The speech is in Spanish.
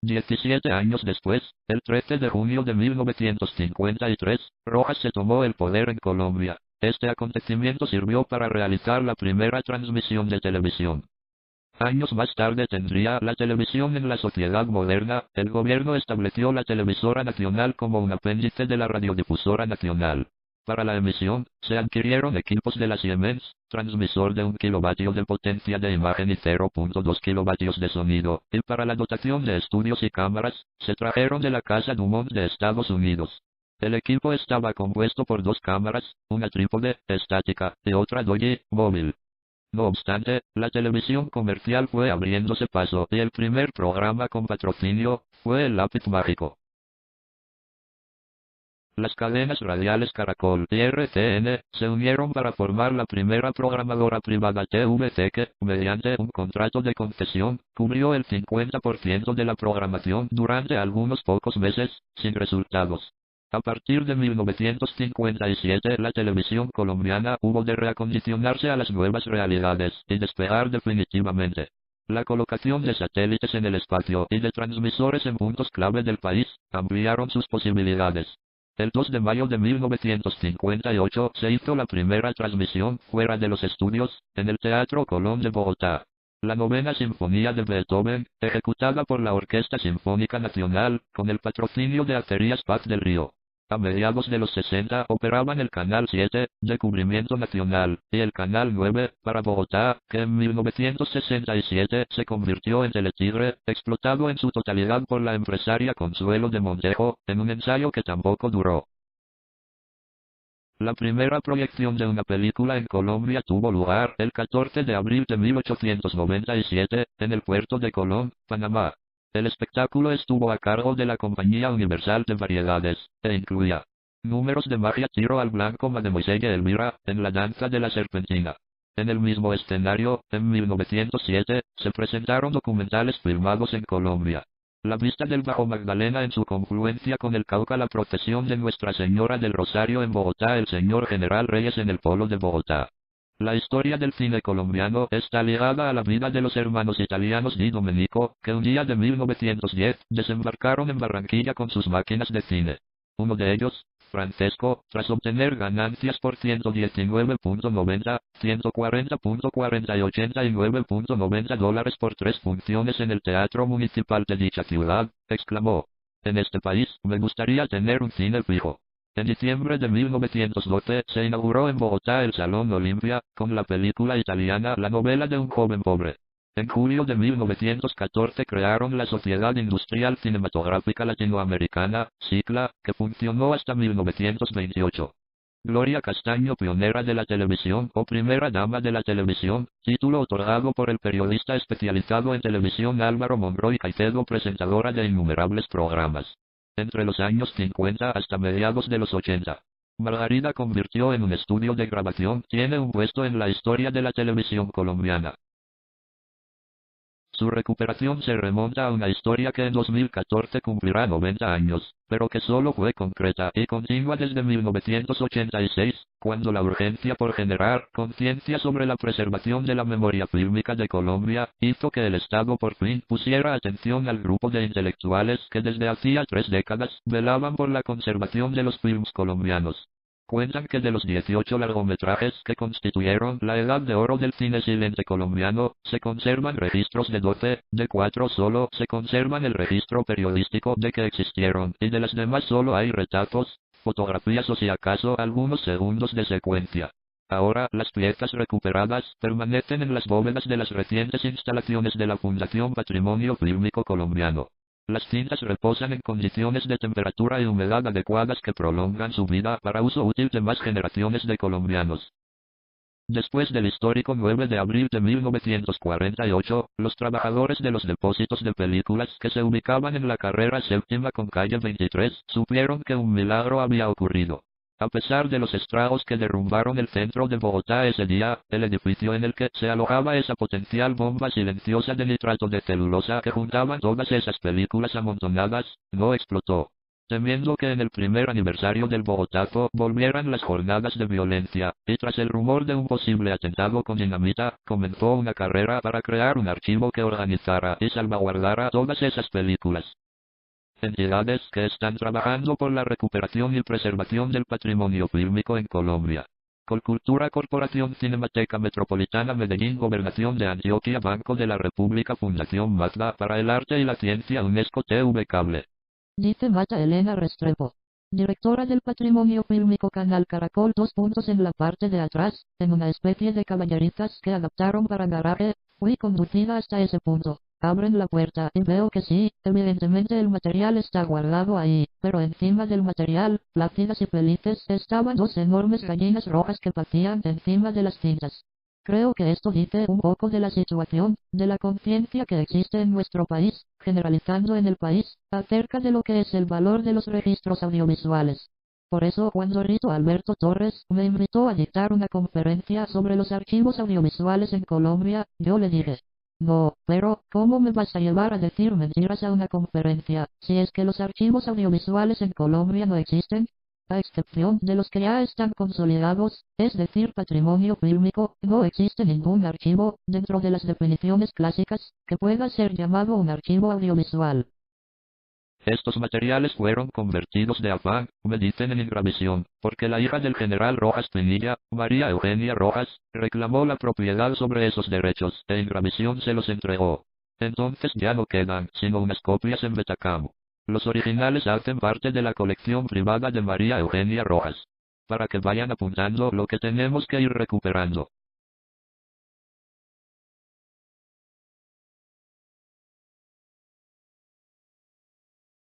17 años después, el 13 de junio de 1953, Rojas se tomó el poder en Colombia. Este acontecimiento sirvió para realizar la primera transmisión de televisión. Años más tarde tendría la televisión en la sociedad moderna. El gobierno estableció la televisora nacional como un apéndice de la radiodifusora nacional. Para la emisión, se adquirieron equipos de la Siemens, transmisor de 1 kilovatio de potencia de imagen y 0.2 kilovatios de sonido, y para la dotación de estudios y cámaras, se trajeron de la Casa Dumont de Estados Unidos. El equipo estaba compuesto por 2 cámaras, una trípode, estática, y otra Doji, móvil. No obstante, la televisión comercial fue abriéndose paso y el primer programa con patrocinio fue El Lápiz Mágico. Las cadenas radiales Caracol y RCN se unieron para formar la primera programadora privada TVC que, mediante un contrato de concesión, cubrió el 50% de la programación durante algunos pocos meses, sin resultados. A partir de 1957 la televisión colombiana hubo de reacondicionarse a las nuevas realidades y despegar definitivamente. La colocación de satélites en el espacio y de transmisores en puntos clave del país ampliaron sus posibilidades. El 2 de mayo de 1958 se hizo la primera transmisión fuera de los estudios, en el Teatro Colón de Bogotá. La novena sinfonía de Beethoven, ejecutada por la Orquesta Sinfónica Nacional, con el patrocinio de Acerías Paz del Río. A mediados de los 60 operaban el Canal 7, de cubrimiento nacional, y el Canal 9, para Bogotá, que en 1967 se convirtió en Teletigre, explotado en su totalidad por la empresaria Consuelo de Montejo, en un ensayo que tampoco duró. La primera proyección de una película en Colombia tuvo lugar el 14 de abril de 1897, en el puerto de Colón, Panamá. El espectáculo estuvo a cargo de la Compañía Universal de Variedades, e incluía números de magia, tiro al blanco, Mademoiselle Elvira, en la danza de la serpentina. En el mismo escenario, en 1907, se presentaron documentales filmados en Colombia. La vista del Bajo Magdalena en su confluencia con el Cauca, la procesión de Nuestra Señora del Rosario en Bogotá, el señor General Reyes en el Polo de Bogotá. La historia del cine colombiano está ligada a la vida de los hermanos italianos Di Domenico, que un día de 1910 desembarcaron en Barranquilla con sus máquinas de cine. Uno de ellos, Francesco, tras obtener ganancias por 119.90, 140.40 y 89.90 dólares por 3 funciones en el Teatro Municipal de dicha ciudad, exclamó: "En este país me gustaría tener un cine fijo". En diciembre de 1912 se inauguró en Bogotá el Salón Olimpia, con la película italiana La novela de un joven pobre. En julio de 1914 crearon la Sociedad Industrial Cinematográfica Latinoamericana, SICLA, que funcionó hasta 1928. Gloria Castaño, pionera de la televisión o primera dama de la televisión, título otorgado por el periodista especializado en televisión Álvaro Monroy Caicedo, presentadora de innumerables programas. Entre los años 50 hasta mediados de los 80. Margarida convirtió en un estudio de grabación, tiene un puesto en la historia de la televisión colombiana. Su recuperación se remonta a una historia que en 2014 cumplirá 90 años, pero que solo fue concreta y continua desde 1986, cuando la urgencia por generar conciencia sobre la preservación de la memoria fílmica de Colombia hizo que el Estado por fin pusiera atención al grupo de intelectuales que desde hacía 3 décadas velaban por la conservación de los films colombianos. Cuentan que de los 18 largometrajes que constituyeron la edad de oro del cine silente colombiano, se conservan registros de 12, de 4 solo se conservan el registro periodístico de que existieron, y de las demás solo hay retazos, fotografías o si acaso algunos segundos de secuencia. Ahora, las piezas recuperadas permanecen en las bóvedas de las recientes instalaciones de la Fundación Patrimonio Fílmico Colombiano. Las cintas reposan en condiciones de temperatura y humedad adecuadas que prolongan su vida para uso útil de más generaciones de colombianos. Después del histórico 9 de abril de 1948, los trabajadores de los depósitos de películas que se ubicaban en la carrera séptima con calle 23 supieron que un milagro había ocurrido. A pesar de los estragos que derrumbaron el centro de Bogotá ese día, el edificio en el que se alojaba esa potencial bomba silenciosa de nitrato de celulosa que juntaban todas esas películas amontonadas, no explotó. temiendo que en el primer aniversario del Bogotazo volvieran las jornadas de violencia, y tras el rumor de un posible atentado con dinamita, comenzó una carrera para crear un archivo que organizara y salvaguardara todas esas películas. Entidades que están trabajando por la recuperación y preservación del patrimonio fílmico en Colombia. Colcultura Corporación Cinemateca Metropolitana Medellín Gobernación de Antioquia Banco de la República Fundación Mazda para el Arte y la Ciencia UNESCO TV Cable. Dice Marta Elena Restrepo, directora del Patrimonio Fílmico Canal Caracol. En la parte de atrás, en una especie de caballerizas que adaptaron para garaje, fui conducida hasta ese punto. Abren la puerta y veo que sí, evidentemente el material está guardado ahí, pero encima del material, plácidas y felices, estaban dos enormes gallinas rojas que pacían encima de las cintas. Creo que esto dice un poco de la situación, de la conciencia que existe en nuestro país, generalizando en el país, acerca de lo que es el valor de los registros audiovisuales. Por eso cuando Rito Alberto Torres me invitó a dictar una conferencia sobre los archivos audiovisuales en Colombia, yo le dije, no, pero, ¿cómo me vas a llevar a decir mentiras a una conferencia, si es que los archivos audiovisuales en Colombia no existen? A excepción de los que ya están consolidados, es decir, patrimonio fílmico, no existe ningún archivo, dentro de las definiciones clásicas, que pueda ser llamado un archivo audiovisual. Estos materiales fueron convertidos de afán, me dicen en Ingravisión, porque la hija del general Rojas Pinilla, María Eugenia Rojas, reclamó la propiedad sobre esos derechos, e Ingravisión se los entregó. Entonces ya no quedan, sino unas copias en Betacam. Los originales hacen parte de la colección privada de María Eugenia Rojas. Para que vayan apuntando lo que tenemos que ir recuperando.